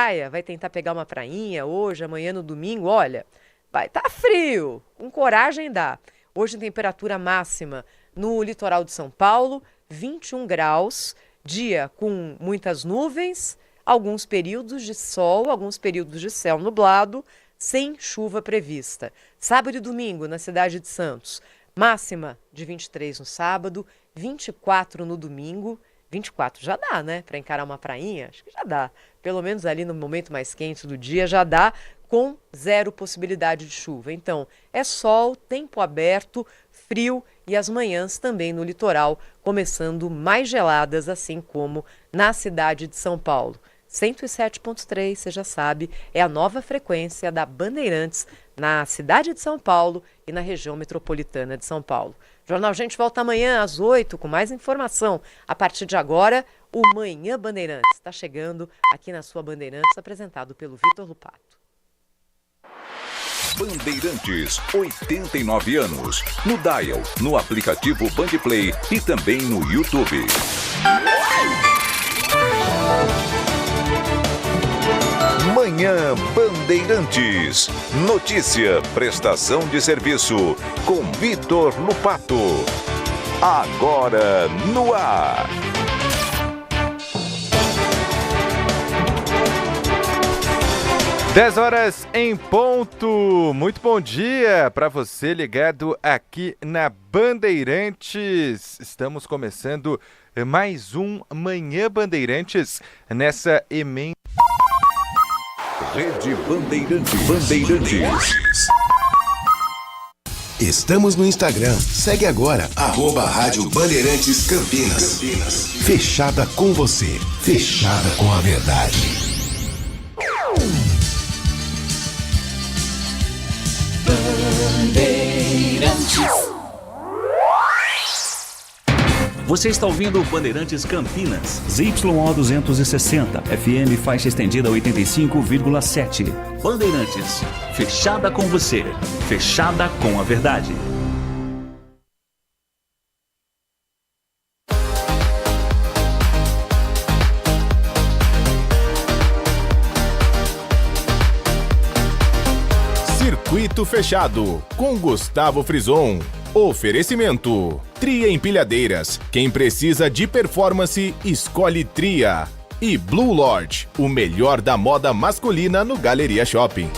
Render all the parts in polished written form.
praia, vai tentar pegar uma prainha hoje, amanhã, no domingo, olha, vai estar frio, com coragem dá. Hoje, temperatura máxima no litoral de São Paulo, 21 graus, dia com muitas nuvens, alguns períodos de sol, alguns períodos de céu nublado, sem chuva prevista. Sábado e domingo, na cidade de Santos, máxima de 23 no sábado, 24 no domingo. 24 já dá, né? Para encarar uma prainha, acho que já dá. Pelo menos ali no momento mais quente do dia já dá, com zero possibilidade de chuva. Então, é sol, tempo aberto, frio e as manhãs também no litoral, começando mais geladas, assim como na cidade de São Paulo. 107.3, você já sabe, é a nova frequência da Bandeirantes na cidade de São Paulo e na região metropolitana de São Paulo. Jornal Gente volta amanhã às 8 com mais informação. A partir de agora, o Manhã Bandeirantes está chegando aqui na sua Bandeirantes, apresentado pelo Vitor Lupato. Bandeirantes, 89 anos. No Dial, no aplicativo Bandplay e também no YouTube. Manhã Bandeirantes. Notícia, prestação de serviço com Vitor Lupato. Agora no ar. Dez horas em ponto. Muito bom dia para você ligado aqui na Bandeirantes. Estamos começando mais um Manhã Bandeirantes nessa emenda. Rede Bandeirantes. Estamos no Instagram. Segue agora, @Rádio Bandeirantes Campinas. Fechada com você. Fechada com a verdade. Bandeirantes. Você está ouvindo Bandeirantes Campinas, ZYO 260, FM faixa estendida 85,7. Bandeirantes, fechada com você, fechada com a verdade. Circuito Fechado, com Gustavo Frison. Oferecimento: Tria Empilhadeiras. Quem precisa de performance, escolhe Tria. E Blue Lodge, o melhor da moda masculina no Galeria Shopping.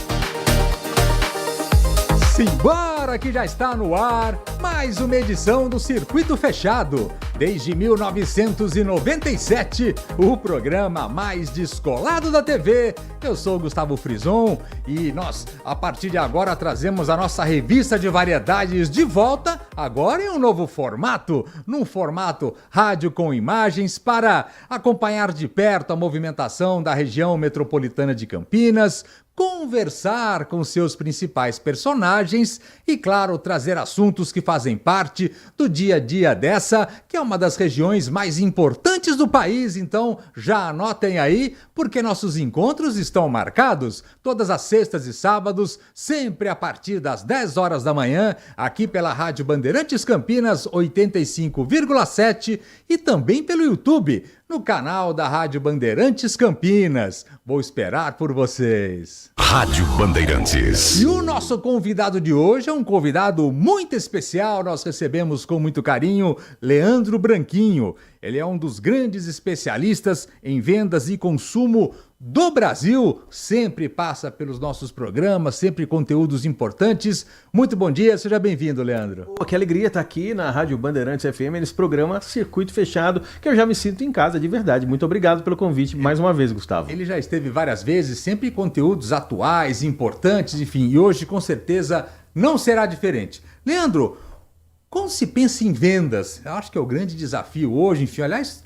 Simbora que já está no ar mais uma edição do Circuito Fechado. Desde 1997, o programa mais descolado da TV. Eu sou o Gustavo Frison e nós, a partir de agora, trazemos a nossa revista de variedades de volta, agora em um novo formato, num formato rádio com imagens, para acompanhar de perto a movimentação da região metropolitana de Campinas, conversar com seus principais personagens e, claro, trazer assuntos que fazem parte do dia a dia dessa, que é uma das regiões mais importantes do país. Então, já anotem aí, porque nossos encontros estão marcados todas as sextas e sábados, sempre a partir das 10 horas da manhã, aqui pela Rádio Bandeirantes Campinas 85,7 e também pelo YouTube, no canal da Rádio Bandeirantes Campinas. Vou esperar por vocês. Rádio Bandeirantes. E o nosso convidado de hoje é um convidado muito especial. Nós recebemos com muito carinho Leandro Branquinho. Ele é um dos grandes especialistas em vendas e consumo do Brasil. Sempre passa pelos nossos programas, sempre conteúdos importantes. Muito bom dia, seja bem-vindo, Leandro. Que alegria estar aqui na Rádio Bandeirantes FM, nesse programa Circuito Fechado, que eu já me sinto em casa de verdade. Muito obrigado pelo convite mais uma vez, Gustavo. Ele já esteve várias vezes, sempre conteúdos atuais, importantes, enfim, e hoje com certeza não será diferente. Leandro, como se pensa em vendas? Eu acho que é o grande desafio hoje, enfim, aliás,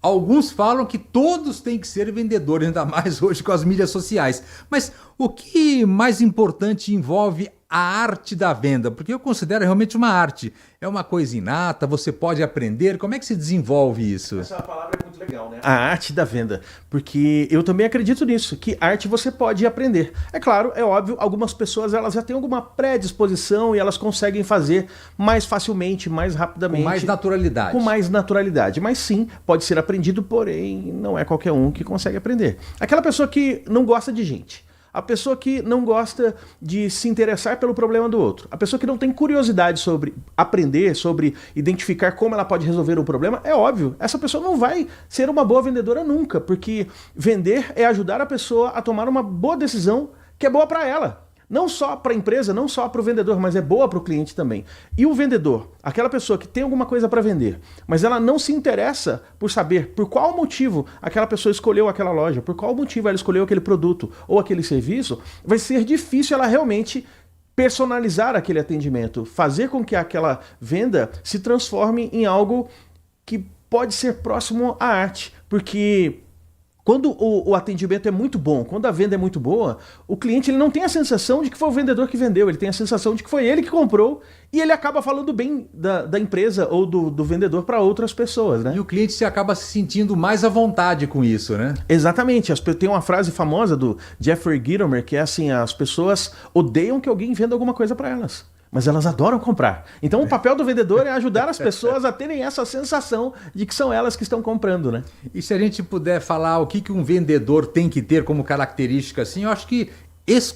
alguns falam que todos têm que ser vendedores, ainda mais hoje com as mídias sociais. Mas o que mais importante envolve a arte da venda? Porque eu considero realmente uma arte. É uma coisa inata, você pode aprender. Como é que se desenvolve isso? Essa palavra é muito legal, né? A arte da venda. Porque eu também acredito nisso, que arte você pode aprender. É claro, é óbvio, algumas pessoas elas já têm alguma predisposição e elas conseguem fazer mais facilmente, mais rapidamente. Com mais naturalidade. Com mais naturalidade. Mas sim, pode ser aprendido, porém não é qualquer um que consegue aprender. Aquela pessoa que não gosta de gente. A pessoa que não gosta de se interessar pelo problema do outro. A pessoa que não tem curiosidade sobre aprender, sobre identificar como ela pode resolver o problema, é óbvio, essa pessoa não vai ser uma boa vendedora nunca, porque vender é ajudar a pessoa a tomar uma boa decisão que é boa para ela. Não só para a empresa, não só para o vendedor, mas é boa para o cliente também. E o vendedor, aquela pessoa que tem alguma coisa para vender, mas ela não se interessa por saber por qual motivo aquela pessoa escolheu aquela loja, por qual motivo ela escolheu aquele produto ou aquele serviço, vai ser difícil ela realmente personalizar aquele atendimento, fazer com que aquela venda se transforme em algo que pode ser próximo à arte, porque quando o atendimento é muito bom, quando a venda é muito boa, o cliente ele não tem a sensação de que foi o vendedor que vendeu, ele tem a sensação de que foi ele que comprou e ele acaba falando bem da empresa ou do vendedor para outras pessoas, né? E o cliente se acaba se sentindo mais à vontade com isso, né? Exatamente. Tem uma frase famosa do Jeffrey Gitomer que é assim, as pessoas odeiam que alguém venda alguma coisa para elas, mas elas adoram comprar. Então o papel do vendedor é ajudar as pessoas a terem essa sensação de que são elas que estão comprando, né? E se a gente puder falar o que um vendedor tem que ter como característica, assim, eu acho que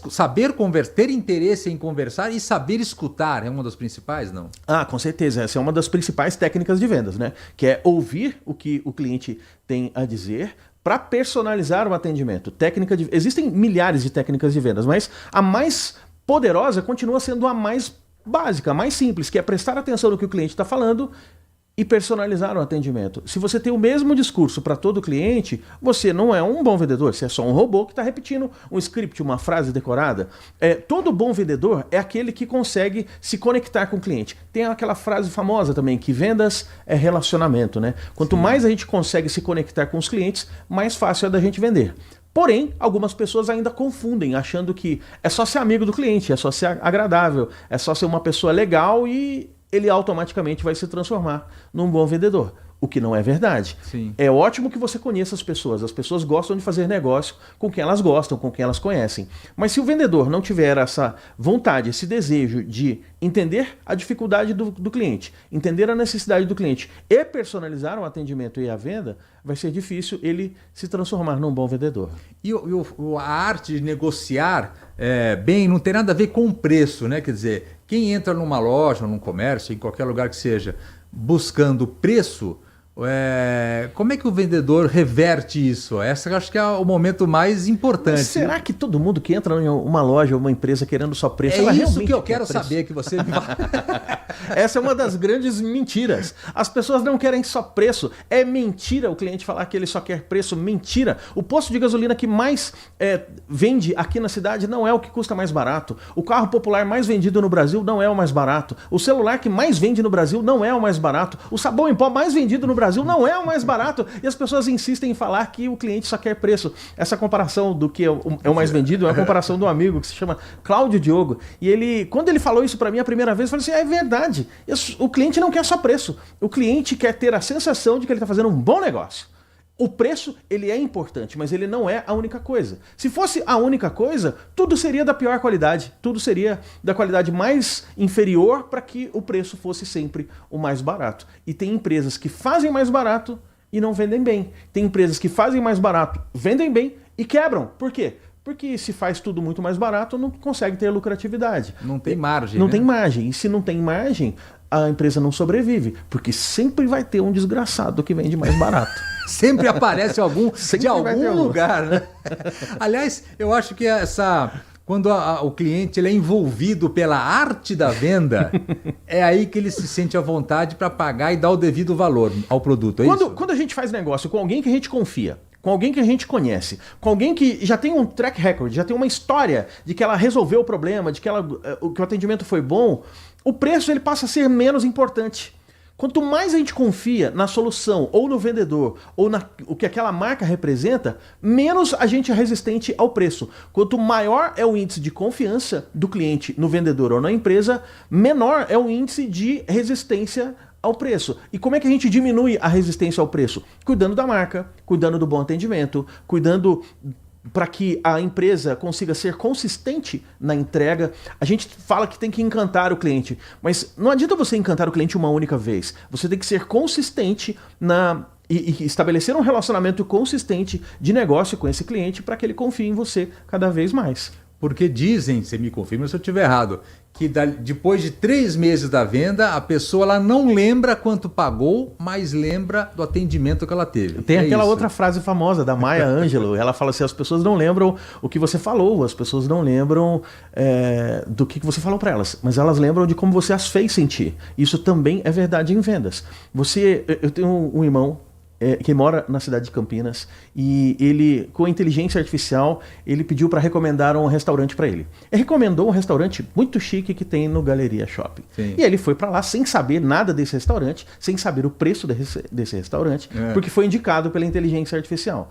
saber conversar, ter interesse em conversar e saber escutar é uma das principais, não? Ah, com certeza. Essa é uma das principais técnicas de vendas, né? Que é ouvir o que o cliente tem a dizer para personalizar o atendimento. Existem milhares de técnicas de vendas, mas a mais poderosa continua sendo a mais básica, mais simples, que é prestar atenção no que o cliente está falando e personalizar o atendimento. Se você tem o mesmo discurso para todo cliente, você não é um bom vendedor, você é só um robô que está repetindo um script, uma frase decorada. Todo bom vendedor é aquele que consegue se conectar com o cliente. Tem aquela frase famosa também, que vendas é relacionamento, né? Quanto mais a gente consegue se conectar com os clientes, mais fácil é da gente vender. Porém, algumas pessoas ainda confundem, achando que é só ser amigo do cliente, é só ser agradável, é só ser uma pessoa legal e ele automaticamente vai se transformar num bom vendedor. O que não é verdade. Sim. É ótimo que você conheça as pessoas gostam de fazer negócio com quem elas gostam, com quem elas conhecem. Mas se o vendedor não tiver essa vontade, esse desejo de entender a dificuldade do cliente, entender a necessidade do cliente e personalizar o atendimento e a venda, vai ser difícil ele se transformar num bom vendedor. E a arte de negociar bem não tem nada a ver com o preço, né? Quer dizer, quem entra numa loja, num comércio, em qualquer lugar que seja, buscando preço, como é que o vendedor reverte isso? Essa eu acho que é o momento mais importante. Mas será que todo mundo que entra em uma loja ou uma empresa querendo só preço... É isso que eu quero saber, que você me Essa é uma das grandes mentiras. As pessoas não querem só preço. É mentira o cliente falar que ele só quer preço. Mentira. O posto de gasolina que mais vende aqui na cidade não é o que custa mais barato. O carro popular mais vendido no Brasil não é o mais barato. O celular que mais vende no Brasil não é o mais barato. O sabão em pó mais vendido no Brasil não é o mais barato. E as pessoas insistem em falar que o cliente só quer preço. Essa comparação do que é o mais vendido é uma comparação de um amigo que se chama Cláudio Diogo. E ele, quando ele falou isso para mim a primeira vez, eu falei assim, é verdade. O cliente não quer só preço. O cliente quer ter a sensação de que ele está fazendo um bom negócio. O preço, ele é importante, mas ele não é a única coisa. Se fosse a única coisa, tudo seria da pior qualidade. Tudo seria da qualidade mais inferior para que o preço fosse sempre o mais barato. E tem empresas que fazem mais barato e não vendem bem. Tem empresas que fazem mais barato, vendem bem e quebram. Por quê? Porque se faz tudo muito mais barato, não consegue ter lucratividade. Não tem margem. Não tem margem. E se não tem margem, a empresa não sobrevive. Porque sempre vai ter um desgraçado que vende mais barato. Sempre aparece algum de algum lugar, né? Aliás, eu acho que quando o cliente ele é envolvido pela arte da venda, é aí que ele se sente à vontade para pagar e dar o devido valor ao produto. Quando a gente faz negócio com alguém que a gente confia, com alguém que a gente conhece, com alguém que já tem um track record, já tem uma história de que ela resolveu o problema, de que o atendimento foi bom, o preço ele passa a ser menos importante. Quanto mais a gente confia na solução, ou no vendedor, ou o que aquela marca representa, menos a gente é resistente ao preço. Quanto maior é o índice de confiança do cliente no vendedor ou na empresa, menor é o índice de resistência ao preço. E como é que a gente diminui a resistência ao preço? Cuidando da marca, cuidando do bom atendimento, cuidando para que a empresa consiga ser consistente na entrega. A gente fala que tem que encantar o cliente, mas não adianta você encantar o cliente uma única vez. Você tem que ser consistente e estabelecer um relacionamento consistente de negócio com esse cliente para que ele confie em você cada vez mais. Porque dizem, você me confirma se eu estiver errado, que depois de 3 meses da venda, a pessoa ela não lembra quanto pagou, mas lembra do atendimento que ela teve. Tem aquela outra frase famosa da Maya Angelou, ela fala assim, as pessoas não lembram o que você falou, as pessoas não lembram do que você falou para elas, mas elas lembram de como você as fez sentir. Isso também é verdade em vendas. Eu tenho um irmão que mora na cidade de Campinas, e ele, com a inteligência artificial, ele pediu para recomendar um restaurante para ele. Ele recomendou um restaurante muito chique que tem no Galeria Shopping. Sim. E ele foi para lá sem saber nada desse restaurante, sem saber o preço desse restaurante, porque foi indicado pela inteligência artificial.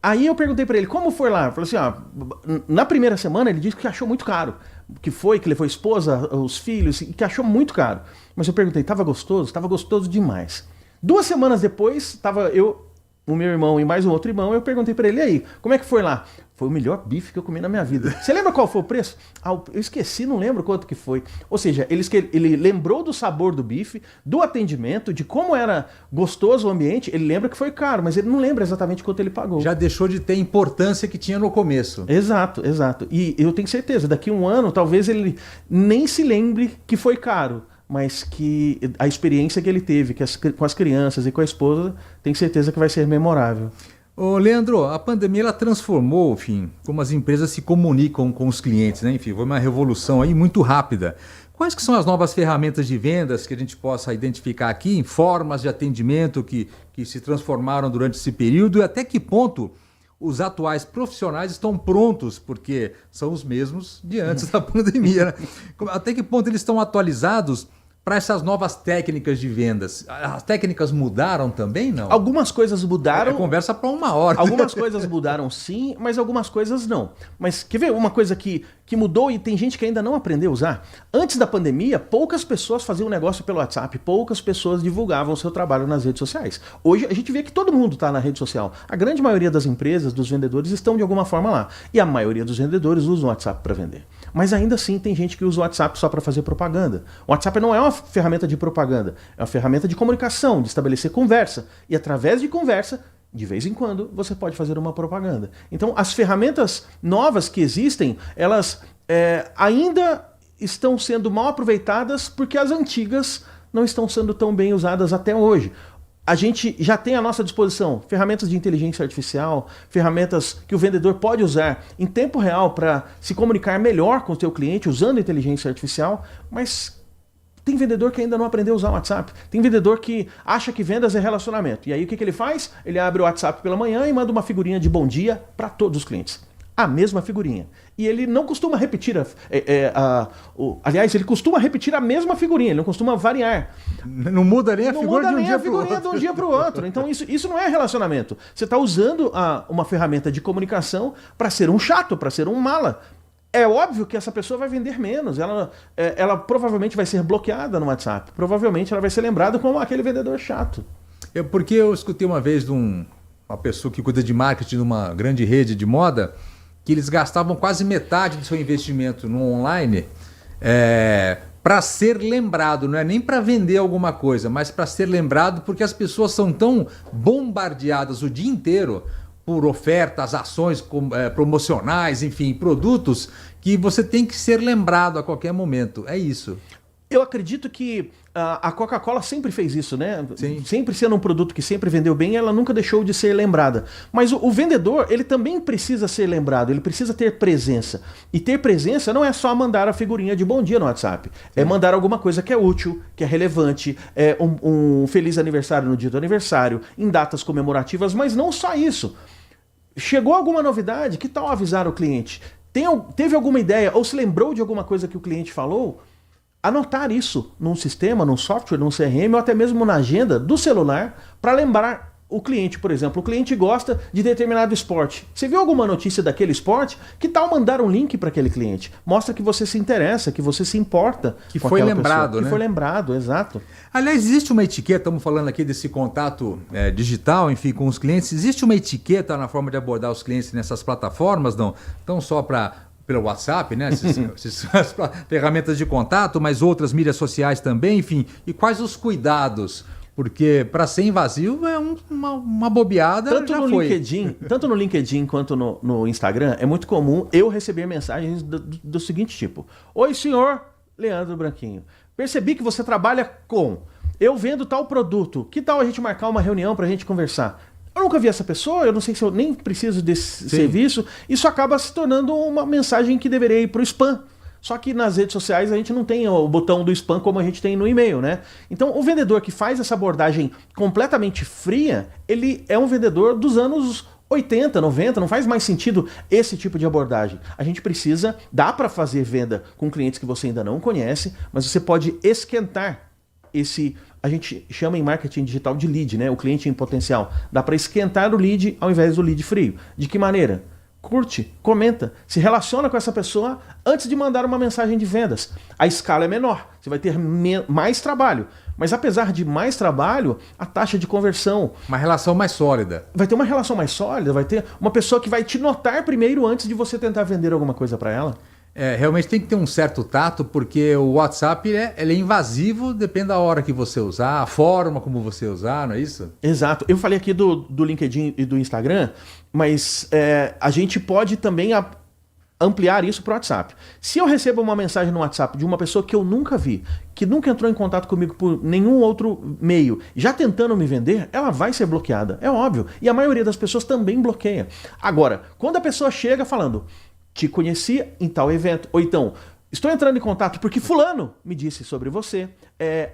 Aí eu perguntei para ele, como foi lá? Eu falei assim, na primeira semana ele disse que achou muito caro, que levou a esposa, os filhos, e que achou muito caro. Mas eu perguntei, estava gostoso? Estava gostoso demais. 2 semanas depois, estava eu, o meu irmão e mais um outro irmão, eu perguntei para ele, e aí, como é que foi lá? Foi o melhor bife que eu comi na minha vida. Você lembra qual foi o preço? Eu esqueci, não lembro quanto que foi. Ou seja, ele lembrou do sabor do bife, do atendimento, de como era gostoso o ambiente. Ele lembra que foi caro, mas ele não lembra exatamente quanto ele pagou. Já deixou de ter a importância que tinha no começo. Exato, exato. E eu tenho certeza, daqui a 1 ano, talvez ele nem se lembre que foi caro, mas que a experiência que ele teve com as crianças e com a esposa, tenho certeza que vai ser memorável. Ô Leandro, a pandemia ela transformou, enfim, como as empresas se comunicam com os clientes, né? Enfim, foi uma revolução aí muito rápida. Quais que são as novas ferramentas de vendas que a gente possa identificar aqui, formas de atendimento que se transformaram durante esse período, e até que ponto os atuais profissionais estão prontos, porque são os mesmos de antes da pandemia, né? Até que ponto eles estão atualizados para essas novas técnicas de vendas? As técnicas mudaram também, não? Algumas coisas mudaram. É conversa para 1 hora. Algumas coisas mudaram sim, mas algumas coisas não. Mas quer ver uma coisa que mudou e tem gente que ainda não aprendeu a usar? Antes da pandemia, poucas pessoas faziam negócio pelo WhatsApp, poucas pessoas divulgavam o seu trabalho nas redes sociais. Hoje a gente vê que todo mundo está na rede social. A grande maioria das empresas, dos vendedores, estão de alguma forma lá. E a maioria dos vendedores usa o WhatsApp para vender. Mas ainda assim tem gente que usa o WhatsApp só para fazer propaganda. O WhatsApp não é uma ferramenta de propaganda, é uma ferramenta de comunicação, de estabelecer conversa. E através de conversa, de vez em quando, você pode fazer uma propaganda. Então, as ferramentas novas que existem, elas ainda estão sendo mal aproveitadas porque as antigas não estão sendo tão bem usadas até hoje. A gente já tem à nossa disposição ferramentas de inteligência artificial, ferramentas que o vendedor pode usar em tempo real para se comunicar melhor com o seu cliente usando inteligência artificial, mas tem vendedor que ainda não aprendeu a usar o WhatsApp. Tem vendedor que acha que vendas é relacionamento. E aí o que ele faz? Ele abre o WhatsApp pela manhã e manda uma figurinha de bom dia para todos os clientes. A mesma figurinha. E ele não costuma repetir aliás, ele costuma repetir a mesma figurinha, ele não costuma variar. Não muda nem a figura de um dia para o outro. De um dia para o outro. Então isso não é relacionamento. Você está usando uma ferramenta de comunicação para ser um chato, para ser um mala. É óbvio que essa pessoa vai vender menos. Ela provavelmente vai ser bloqueada no WhatsApp. Provavelmente ela vai ser lembrada como aquele vendedor chato. Porque eu escutei uma vez de uma pessoa que cuida de marketing de uma grande rede de moda, que eles gastavam quase metade do seu investimento no online para ser lembrado, não é nem para vender alguma coisa, mas para ser lembrado, porque as pessoas são tão bombardeadas o dia inteiro por ofertas, ações promocionais, enfim, produtos, que você tem que ser lembrado a qualquer momento. É isso. Eu acredito que a Coca-Cola sempre fez isso, né? Sim. Sempre sendo um produto que sempre vendeu bem, ela nunca deixou de ser lembrada. Mas o vendedor, ele também precisa ser lembrado, ele precisa ter presença. E ter presença não é só mandar a figurinha de bom dia no WhatsApp. Sim. É mandar alguma coisa que é útil, que é relevante, um feliz aniversário no dia do aniversário, em datas comemorativas, mas não só isso. Chegou alguma novidade, que tal avisar o cliente? Teve alguma ideia ou se lembrou de alguma coisa que o cliente falou? anotar isso num sistema, num software, num CRM ou até mesmo na agenda do celular para lembrar o cliente, por exemplo. O cliente gosta de determinado esporte. Você viu alguma notícia daquele esporte? Que tal mandar um link para aquele cliente? Mostra que você se interessa, que você se importa. Que foi lembrado, pessoa. né? Que foi lembrado, exato. Aliás, existe uma etiqueta, estamos falando aqui desse contato digital, enfim, com os clientes. Existe uma etiqueta na forma de abordar os clientes nessas plataformas, não só pelo WhatsApp, né? Essas ferramentas de contato, mas outras mídias sociais também, enfim. E quais os cuidados? Porque para ser invasivo é uma bobeada. Tanto no LinkedIn quanto no Instagram, é muito comum eu receber mensagens do seguinte tipo: Oi, senhor Leandro Branquinho. Percebi que você trabalha com... Eu vendo tal produto. Que tal a gente marcar uma reunião para a gente conversar? Eu nunca vi essa pessoa, eu não sei se eu nem preciso desse serviço. Isso acaba se tornando uma mensagem que deveria ir para o spam. Só que nas redes sociais a gente não tem o botão do spam como a gente tem no e-mail, né? Então o vendedor que faz essa abordagem completamente fria, ele é um vendedor dos anos 80, 90, não faz mais sentido esse tipo de abordagem. A gente precisa, dá para fazer venda com clientes que você ainda não conhece, mas você pode esquentar a gente chama em marketing digital de lead, né? O cliente em potencial. Dá para esquentar o lead ao invés do lead frio. De que maneira? Curte, comenta, se relaciona com essa pessoa antes de mandar uma mensagem de vendas. A escala é menor, você vai ter mais trabalho. Mas apesar de mais trabalho, a taxa de conversão... Uma relação mais sólida. Vai ter uma relação mais sólida, vai ter uma pessoa que vai te notar primeiro antes de você tentar vender alguma coisa para ela. Realmente tem que ter um certo tato, porque o WhatsApp ele é invasivo, depende da hora que você usar, a forma como você usar, não é isso? Exato. Eu falei aqui do LinkedIn e do Instagram, mas a gente pode também ampliar isso para o WhatsApp. Se eu recebo uma mensagem no WhatsApp de uma pessoa que eu nunca vi, que nunca entrou em contato comigo por nenhum outro meio, já tentando me vender, ela vai ser bloqueada, é óbvio. E a maioria das pessoas também bloqueia. Agora, quando a pessoa chega falando... Te conheci em tal evento. Ou então, estou entrando em contato porque fulano me disse sobre você.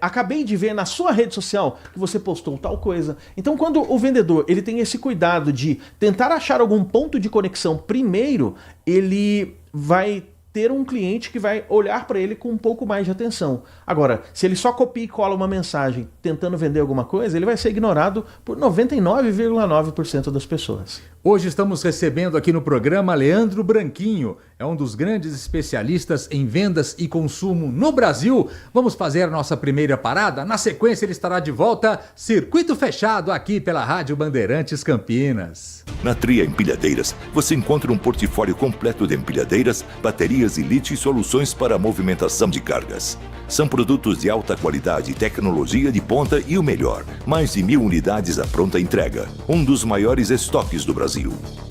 Acabei de ver na sua rede social que você postou tal coisa. Então, quando o vendedor ele tem esse cuidado de tentar achar algum ponto de conexão primeiro, ele vai ter um cliente que vai olhar para ele com um pouco mais de atenção. Agora, se ele só copia e cola uma mensagem tentando vender alguma coisa, ele vai ser ignorado por 99,9% das pessoas. Hoje estamos recebendo aqui no programa Leandro Branquinho, é um dos grandes especialistas em vendas e consumo no Brasil. Vamos fazer a nossa primeira parada? Na sequência ele estará de volta, circuito fechado aqui pela Rádio Bandeirantes Campinas. Na Tria Empilhadeiras, você encontra um portfólio completo de empilhadeiras, baterias e lítio e soluções para a movimentação de cargas. São produtos de alta qualidade, tecnologia de ponta e o melhor, mais de 1.000 unidades à pronta entrega. Um dos maiores estoques do Brasil.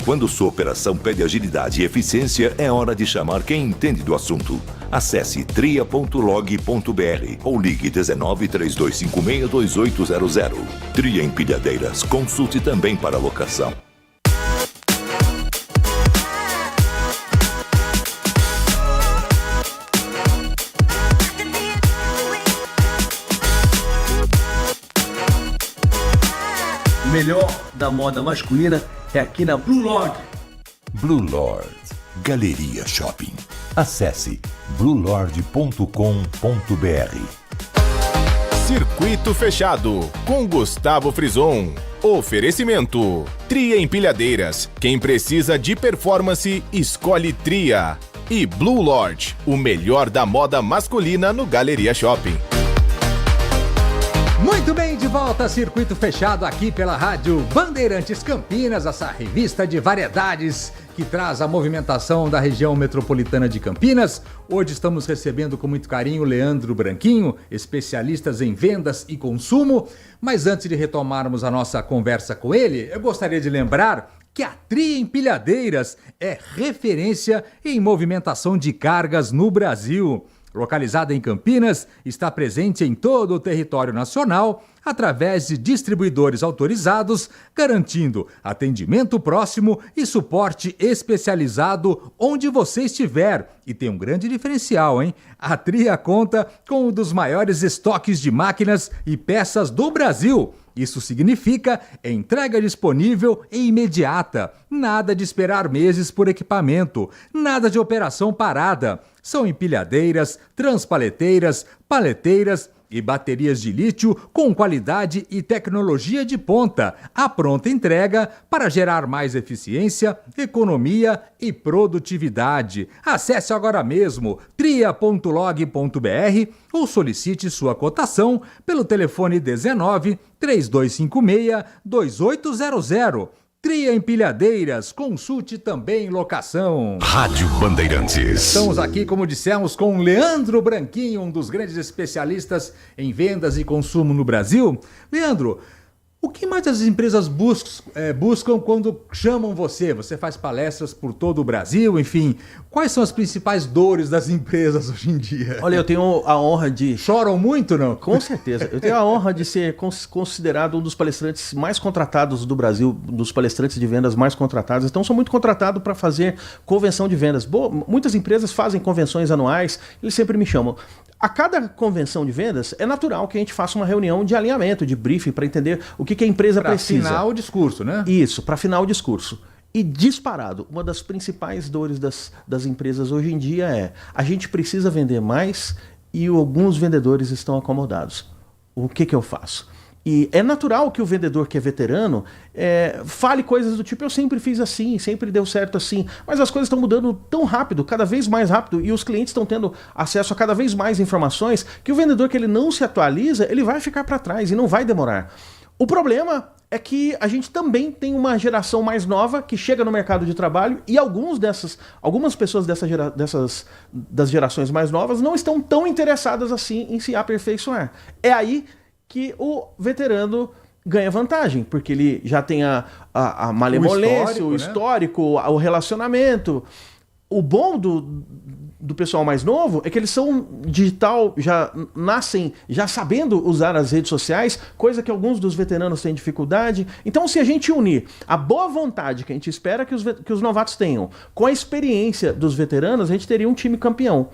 Quando sua operação pede agilidade e eficiência, é hora de chamar quem entende do assunto. Acesse tria.log.br ou ligue 19 3256 2800. Tria Empilhadeiras, consulte também para locação. O melhor da moda masculina é aqui na Blue Lord. Blue Lord Galeria Shopping. Acesse bluelord.com.br. Circuito fechado com Gustavo Frison. Oferecimento: Tria Empilhadeiras. Quem precisa de performance, escolhe Tria. E Blue Lord, o melhor da moda masculina no Galeria Shopping. Muito bem, de volta a Circuito Fechado aqui pela Rádio Bandeirantes Campinas, essa revista de variedades que traz a movimentação da região metropolitana de Campinas. Hoje estamos recebendo com muito carinho o Leandro Branquinho, especialistas em vendas e consumo. Mas antes de retomarmos a nossa conversa com ele, eu gostaria de lembrar que a Tria Empilhadeiras é referência em movimentação de cargas no Brasil. Localizada em Campinas, está presente em todo o território nacional através de distribuidores autorizados, garantindo atendimento próximo e suporte especializado onde você estiver. E tem um grande diferencial, hein? A Tria conta com um dos maiores estoques de máquinas e peças do Brasil. Isso significa entrega disponível e imediata. Nada de esperar meses por equipamento. Nada de operação parada. São empilhadeiras, transpaleteiras, paleteiras e baterias de lítio com qualidade e tecnologia de ponta. A pronta entrega para gerar mais eficiência, economia e produtividade. Acesse agora mesmo tria.log.br ou solicite sua cotação pelo telefone 19 3256 2800. Tria Empilhadeiras, consulte também locação. Rádio Bandeirantes. Estamos aqui, como dissemos, com Leandro Branquinho, um dos grandes especialistas em vendas e consumo no Brasil. Leandro, o que mais as empresas buscam quando chamam você? Você faz palestras por todo o Brasil, enfim. Quais são as principais dores das empresas hoje em dia? Olha, eu tenho a honra de... Choram muito, não? Com certeza. Eu tenho a honra de ser considerado um dos palestrantes mais contratados do Brasil, dos palestrantes de vendas mais contratados. Então, sou muito contratado para fazer convenção de vendas. Muitas empresas fazem convenções anuais, eles sempre me chamam. A cada convenção de vendas, é natural que a gente faça uma reunião de alinhamento, de briefing, para entender o que a empresa precisa. Para afinar o discurso, né? Isso, para afinar o discurso. E disparado, uma das principais dores das empresas hoje em dia é: a gente precisa vender mais e alguns vendedores estão acomodados. O que eu faço? E é natural que o vendedor que é veterano fale coisas do tipo: eu sempre fiz assim, sempre deu certo assim, mas as coisas estão mudando tão rápido, cada vez mais rápido, e os clientes estão tendo acesso a cada vez mais informações, que o vendedor que ele não se atualiza, ele vai ficar para trás e não vai demorar. O problema é que a gente também tem uma geração mais nova que chega no mercado de trabalho, e algumas pessoas das gerações mais novas não estão tão interessadas assim em se aperfeiçoar. É aí que o veterano ganha vantagem, porque ele já tem a malemolência, o histórico, o relacionamento. O bom do pessoal mais novo é que eles são digital, já nascem já sabendo usar as redes sociais, coisa que alguns dos veteranos têm dificuldade. Então, se a gente unir a boa vontade que a gente espera que os novatos tenham com a experiência dos veteranos, a gente teria um time campeão.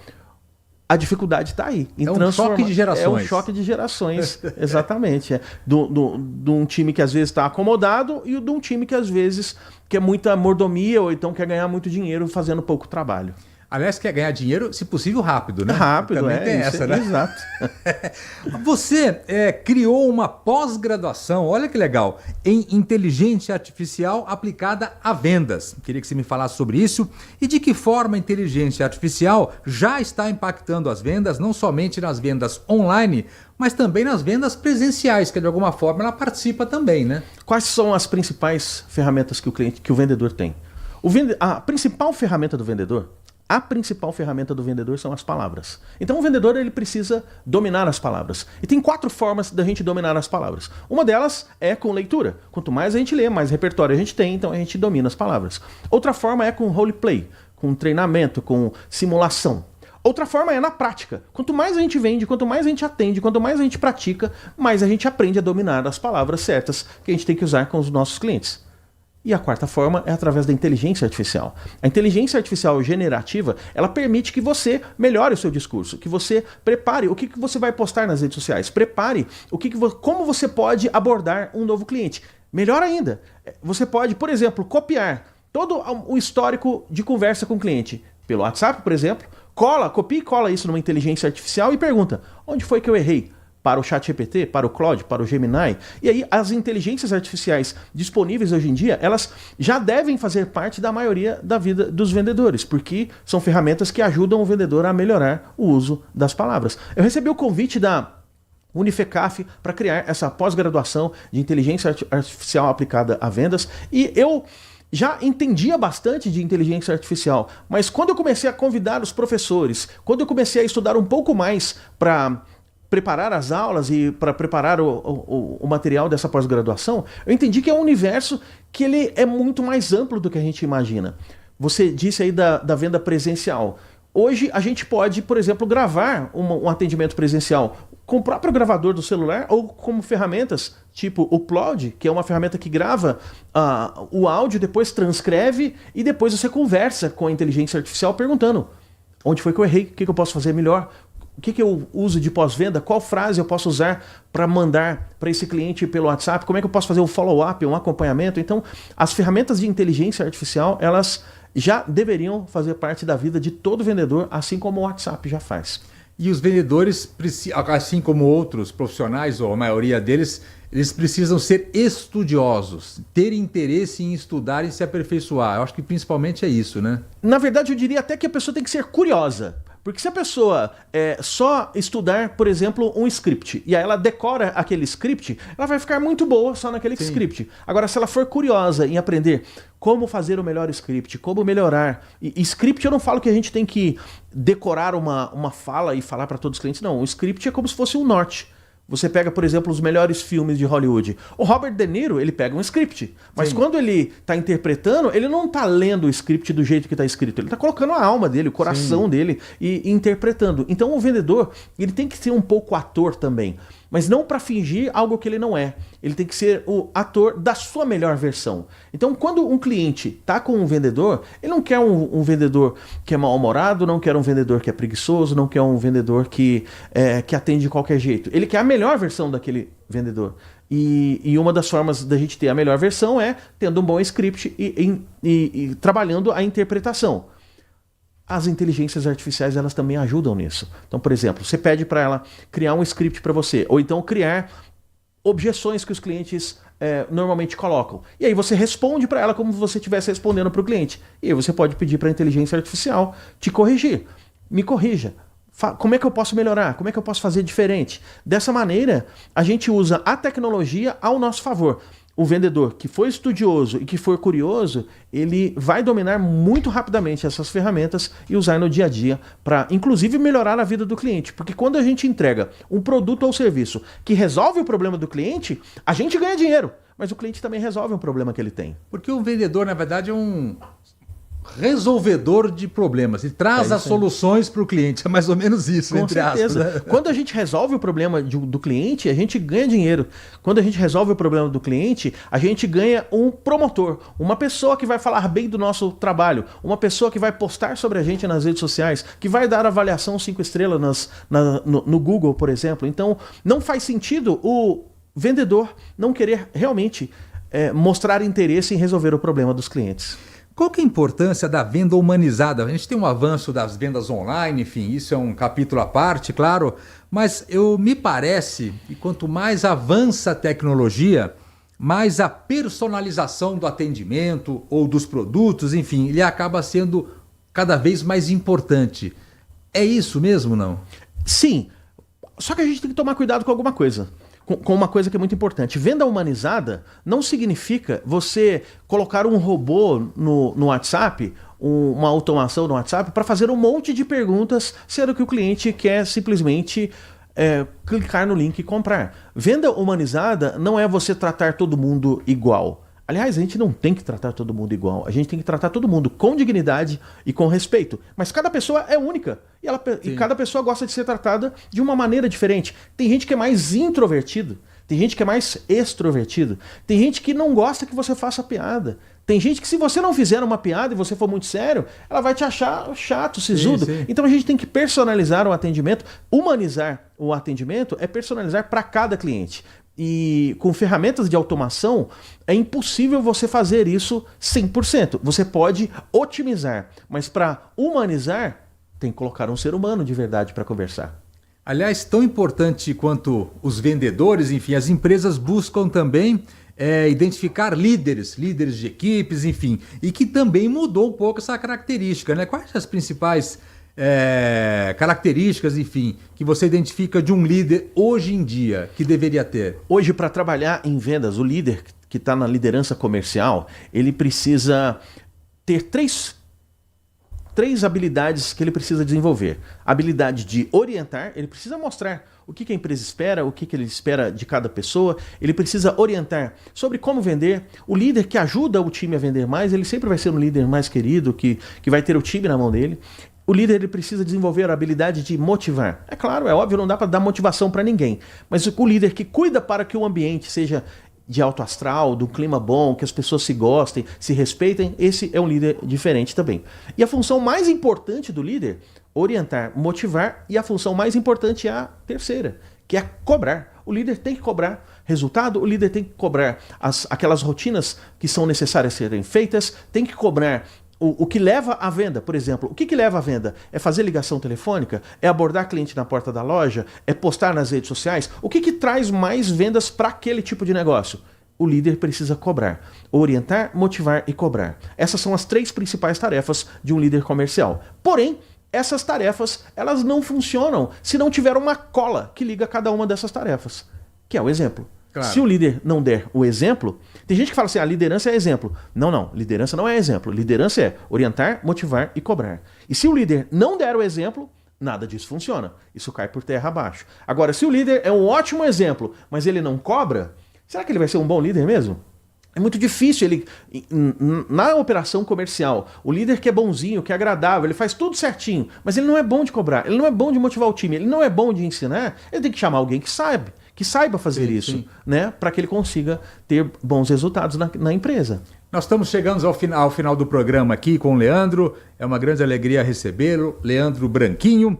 A dificuldade está aí. É um choque de gerações. É um choque de gerações, exatamente. De um time que às vezes está acomodado e de um time que às vezes quer muita mordomia ou então quer ganhar muito dinheiro fazendo pouco trabalho. Aliás, quer ganhar dinheiro, se possível, rápido, né? Rápido, também tem essa, né? Exato. Você criou uma pós-graduação, olha que legal, em inteligência artificial aplicada a vendas. Queria que você me falasse sobre isso e de que forma a inteligência artificial já está impactando as vendas, não somente nas vendas online, mas também nas vendas presenciais, que de alguma forma ela participa também, né? Quais são as principais ferramentas que o vendedor tem? A principal ferramenta do vendedor são as palavras. Então o vendedor ele precisa dominar as palavras. E tem 4 formas da gente dominar as palavras. Uma delas é com leitura. Quanto mais a gente lê, mais repertório a gente tem, então a gente domina as palavras. Outra forma é com roleplay, com treinamento, com simulação. Outra forma é na prática. Quanto mais a gente vende, quanto mais a gente atende, quanto mais a gente pratica, mais a gente aprende a dominar as palavras certas que a gente tem que usar com os nossos clientes. E a quarta forma é através da inteligência artificial. A inteligência artificial generativa, ela permite que você melhore o seu discurso, que você prepare o que você vai postar nas redes sociais, prepare como você pode abordar um novo cliente. Melhor ainda, você pode, por exemplo, copiar todo o histórico de conversa com o cliente pelo WhatsApp, por exemplo, copia e cola isso numa inteligência artificial e pergunta: onde foi que eu errei? Para o ChatGPT, para o Claude, para o Gemini. E aí as inteligências artificiais disponíveis hoje em dia, elas já devem fazer parte da maioria da vida dos vendedores, porque são ferramentas que ajudam o vendedor a melhorar o uso das palavras. Eu recebi o convite da Unifecaf para criar essa pós-graduação de inteligência artificial aplicada a vendas, e eu já entendia bastante de inteligência artificial, mas quando eu comecei a convidar os professores, quando eu comecei a estudar um pouco mais para preparar as aulas e para preparar o material dessa pós-graduação, eu entendi que é um universo que ele é muito mais amplo do que a gente imagina. Você disse aí da venda presencial. Hoje a gente pode, por exemplo, gravar um atendimento presencial com o próprio gravador do celular ou como ferramentas tipo o Claude, que é uma ferramenta que grava o áudio, depois transcreve e depois você conversa com a inteligência artificial perguntando: onde foi que eu errei? O que eu posso fazer melhor? O que eu uso de pós-venda? Qual frase eu posso usar para mandar para esse cliente pelo WhatsApp? Como é que eu posso fazer um follow-up, um acompanhamento? Então, as ferramentas de inteligência artificial, elas já deveriam fazer parte da vida de todo vendedor, assim como o WhatsApp já faz. E os vendedores, assim como outros profissionais, ou a maioria deles, eles precisam ser estudiosos, ter interesse em estudar e se aperfeiçoar. Eu acho que principalmente é isso, né? Na verdade, eu diria até que a pessoa tem que ser curiosa. Porque se a pessoa só estudar, por exemplo, um script, e aí ela decora aquele script, ela vai ficar muito boa só naquele script. Agora, se ela for curiosa em aprender como fazer o melhor script, como melhorar... E script, eu não falo que a gente tem que decorar uma fala e falar para todos os clientes. Não, o script é como se fosse um norte. Você pega, por exemplo, os melhores filmes de Hollywood. O Robert De Niro, ele pega um script. Mas quando ele está interpretando, ele não está lendo o script do jeito que está escrito. Ele está colocando a alma dele, o coração dele e interpretando. Então o vendedor, ele tem que ser um pouco ator também. Mas não para fingir algo que ele não é. Ele tem que ser o ator da sua melhor versão. Então, quando um cliente está com um vendedor, ele não quer um vendedor que é mal-humorado, não quer um vendedor que é preguiçoso, não quer um vendedor que atende de qualquer jeito. Ele quer a melhor versão daquele vendedor. E uma das formas da gente ter a melhor versão é tendo um bom script e trabalhando a interpretação. As inteligências artificiais, elas também ajudam nisso. Então, por exemplo, você pede para ela criar um script para você, ou então criar objeções que os clientes normalmente colocam. E aí você responde para ela como se você estivesse respondendo para o cliente. E aí você pode pedir para a inteligência artificial te corrigir. Me corrija. Como é que eu posso melhorar? Como é que eu posso fazer diferente? Dessa maneira, a gente usa a tecnologia ao nosso favor. O vendedor que for estudioso e que for curioso, ele vai dominar muito rapidamente essas ferramentas e usar no dia a dia para, inclusive, melhorar a vida do cliente. Porque quando a gente entrega um produto ou serviço que resolve o problema do cliente, a gente ganha dinheiro, mas o cliente também resolve um problema que ele tem. Porque o vendedor, na verdade, é um resolvedor de problemas e traz as soluções para o cliente. É mais ou menos isso, com entre certeza. aspas. Né? Quando a gente resolve o problema do cliente, a gente ganha dinheiro. Quando a gente resolve o problema do cliente, a gente ganha um promotor, uma pessoa que vai falar bem do nosso trabalho, uma pessoa que vai postar sobre a gente nas redes sociais, que vai dar avaliação 5 estrelas no Google, por exemplo. Então, não faz sentido o vendedor não querer realmente mostrar interesse em resolver o problema dos clientes. Qual que é a importância da venda humanizada? A gente tem um avanço das vendas online, enfim, isso é um capítulo à parte, claro, mas me parece que quanto mais avança a tecnologia, mais a personalização do atendimento ou dos produtos, enfim, ele acaba sendo cada vez mais importante. É isso mesmo, não? Sim, só que a gente tem que tomar cuidado com alguma coisa. Com uma coisa que é muito importante. Venda humanizada não significa você colocar um robô no WhatsApp, uma automação no WhatsApp, para fazer um monte de perguntas, sendo que o cliente quer simplesmente clicar no link e comprar. Venda humanizada não é você tratar todo mundo igual. Aliás, a gente não tem que tratar todo mundo igual. A gente tem que tratar todo mundo com dignidade e com respeito. Mas cada pessoa é única. E cada pessoa gosta de ser tratada de uma maneira diferente. Tem gente que é mais introvertido. Tem gente que é mais extrovertido. Tem gente que não gosta que você faça piada. Tem gente que, se você não fizer uma piada e você for muito sério, ela vai te achar chato, sisudo. Sim. Então a gente tem que personalizar o atendimento. Humanizar o atendimento é personalizar para cada cliente. E com ferramentas de automação, é impossível você fazer isso 100%. Você pode otimizar, mas para humanizar, tem que colocar um ser humano de verdade para conversar. Aliás, tão importante quanto os vendedores, enfim, as empresas buscam também identificar líderes de equipes, enfim, e que também mudou um pouco essa característica, né? Quais as principais características, enfim, que você identifica de um líder hoje em dia que deveria ter? Hoje, para trabalhar em vendas, o líder que está na liderança comercial, ele precisa ter três habilidades que ele precisa desenvolver. A habilidade de orientar, ele precisa mostrar o que a empresa espera, o que ele espera de cada pessoa. Ele precisa orientar sobre como vender. O líder que ajuda o time a vender mais, ele sempre vai ser um líder mais querido, que vai ter o time na mão dele. O líder, ele precisa desenvolver a habilidade de motivar. É claro, é óbvio, não dá para dar motivação para ninguém. Mas o líder que cuida para que o ambiente seja de alto astral, do clima bom, que as pessoas se gostem, se respeitem, esse é um líder diferente também. E a função mais importante do líder, orientar, motivar, e a função mais importante é a terceira, que é cobrar. O líder tem que cobrar resultado, o líder tem que cobrar aquelas rotinas que são necessárias serem feitas, tem que cobrar o que leva à venda. Por exemplo, o que leva à venda? É fazer ligação telefônica? É abordar cliente na porta da loja? É postar nas redes sociais? O que traz mais vendas para aquele tipo de negócio? O líder precisa cobrar. Orientar, motivar e cobrar. Essas são as 3 principais tarefas de um líder comercial. Porém, essas tarefas elas não funcionam se não tiver uma cola que liga cada uma dessas tarefas, que é o exemplo. Claro. Se o líder não der o exemplo, tem gente que fala assim, a liderança é exemplo. Não, liderança não é exemplo. Liderança é orientar, motivar e cobrar. E se o líder não der o exemplo, nada disso funciona. Isso cai por terra abaixo. Agora, se o líder é um ótimo exemplo, mas ele não cobra, será que ele vai ser um bom líder mesmo? É muito difícil ele, na operação comercial, o líder que é bonzinho, que é agradável, ele faz tudo certinho, mas ele não é bom de cobrar, ele não é bom de motivar o time, ele não é bom de ensinar, ele tem que chamar alguém que saiba fazer isso, né, para que ele consiga ter bons resultados na empresa. Nós estamos chegando ao final do programa aqui com o Leandro, é uma grande alegria recebê-lo, Leandro Branquinho.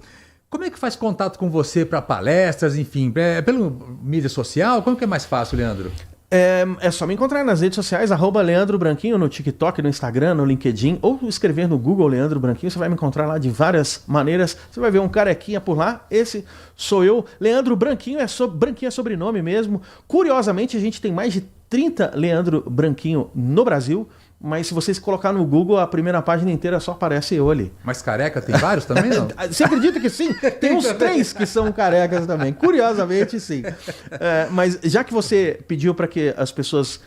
Como é que faz contato com você para palestras, enfim, pelo mídia social? Como que é mais fácil, Leandro? É só me encontrar nas redes sociais, @Leandro Branquinho, no TikTok, no Instagram, no LinkedIn, ou escrever no Google Leandro Branquinho, você vai me encontrar lá de várias maneiras. Você vai ver um carequinha por lá, esse sou eu. Leandro Branquinho, Branquinho é sobrenome mesmo. Curiosamente, a gente tem mais de 30 Leandro Branquinho no Brasil, mas se vocês colocar no Google, a primeira página inteira só aparece eu ali. Mas careca tem vários também, não? Você acredita que sim? Tem uns 3 que são carecas também. Curiosamente, sim. Mas já que você pediu para que as pessoas...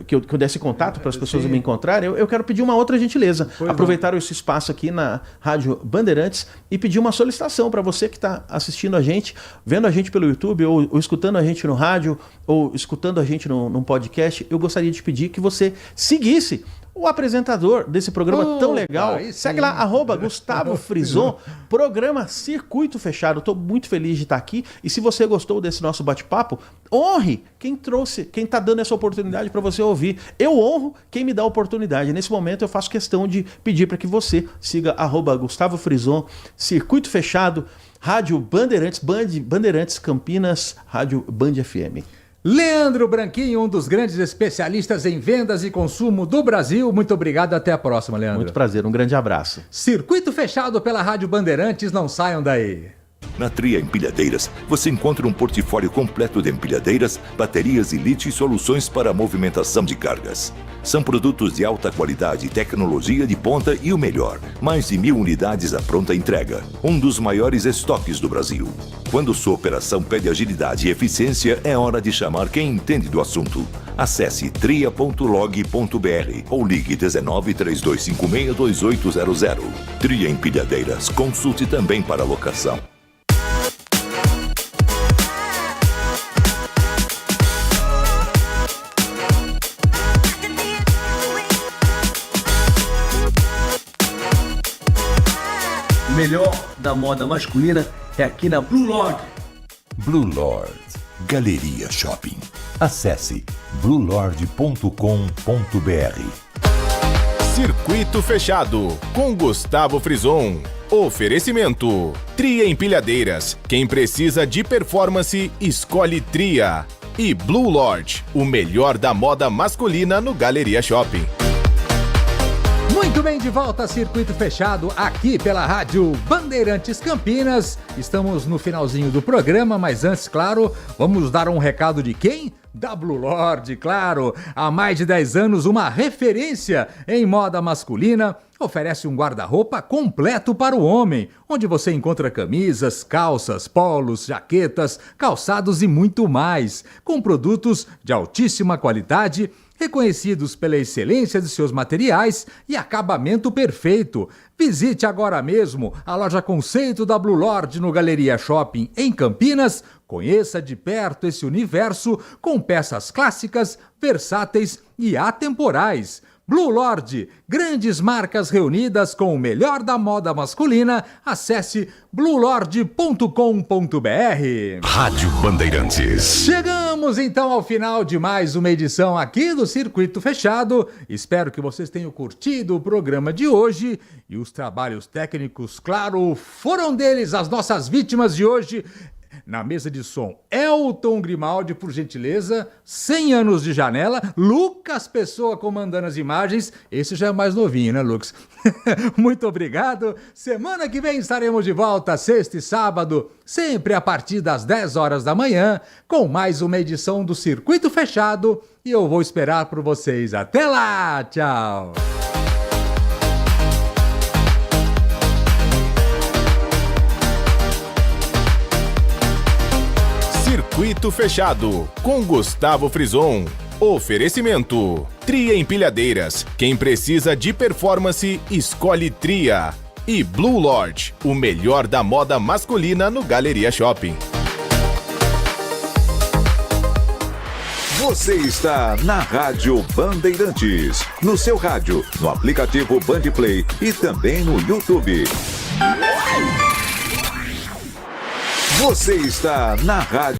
que eu desse contato para as pessoas me encontrarem, eu quero pedir uma outra gentileza. Aproveitar esse espaço aqui na Rádio Bandeirantes e pedir uma solicitação para você que está assistindo a gente, vendo a gente pelo YouTube, ou escutando a gente no rádio, ou escutando a gente num podcast. Eu gostaria de pedir que você seguisse o apresentador desse programa tão legal. Segue lá, @Gustavo Frison, programa Circuito Fechado. Estou muito feliz de estar aqui. E se você gostou desse nosso bate-papo, honre quem está dando essa oportunidade para você ouvir. Eu honro quem me dá a oportunidade. Nesse momento eu faço questão de pedir para que você siga @Gustavo Frison, Circuito Fechado, Rádio Bandeirantes, Bandeirantes Campinas, Rádio Band FM. Leandro Branquinho, um dos grandes especialistas em vendas e consumo do Brasil. Muito obrigado, até a próxima, Leandro. Muito prazer, um grande abraço. Circuito Fechado pela Rádio Bandeirantes, não saiam daí. Na Tria Empilhadeiras, você encontra um portfólio completo de empilhadeiras, baterias e lítio e soluções para a movimentação de cargas. São produtos de alta qualidade, tecnologia de ponta e o melhor, mais de 1.000 unidades à pronta entrega. Um dos maiores estoques do Brasil. Quando sua operação pede agilidade e eficiência, é hora de chamar quem entende do assunto. Acesse tria.log.br ou ligue 19 3256 2800. Tria Empilhadeiras, consulte também para locação. O melhor da moda masculina é aqui na Blue Lord. Blue Lord, Galeria Shopping. Acesse bluelord.com.br. Circuito Fechado, com Gustavo Frison. Oferecimento: Tria Empilhadeiras. Quem precisa de performance, escolhe Tria. E Blue Lord, o melhor da moda masculina no Galeria Shopping. Muito bem, de volta a Circuito Fechado aqui pela Rádio Bandeirantes Campinas. Estamos no finalzinho do programa, mas antes, claro, vamos dar um recado de quem? Da Blue Lord, claro. Há mais de 10 anos, uma referência em moda masculina. Oferece um guarda-roupa completo para o homem, onde você encontra camisas, calças, polos, jaquetas, calçados e muito mais, com produtos de altíssima qualidade, reconhecidos pela excelência de seus materiais e acabamento perfeito. Visite agora mesmo a loja Conceito da Blue Lord no Galeria Shopping em Campinas. Conheça de perto esse universo com peças clássicas, versáteis e atemporais. Blue Lord, grandes marcas reunidas com o melhor da moda masculina. Acesse bluelord.com.br. Rádio Bandeirantes. Chegamos então ao final de mais uma edição aqui do Circuito Fechado. Espero que vocês tenham curtido o programa de hoje e os trabalhos técnicos, claro, foram deles as nossas vítimas de hoje. Na mesa de som, Elton Grimaldi, por gentileza, 100 anos de janela, Lucas Pessoa comandando as imagens, esse já é mais novinho, né, Lucas? Muito obrigado, semana que vem estaremos de volta, sexta e sábado, sempre a partir das 10 horas da manhã, com mais uma edição do Circuito Fechado, e eu vou esperar por vocês. Até lá, tchau! Circuito Fechado, com Gustavo Frison. Oferecimento: Tria Empilhadeiras. Quem precisa de performance, escolhe Tria. E Blue Lord, o melhor da moda masculina no Galeria Shopping. Você está na Rádio Bandeirantes. No seu rádio, no aplicativo Bandplay e também no YouTube. Você está na Rádio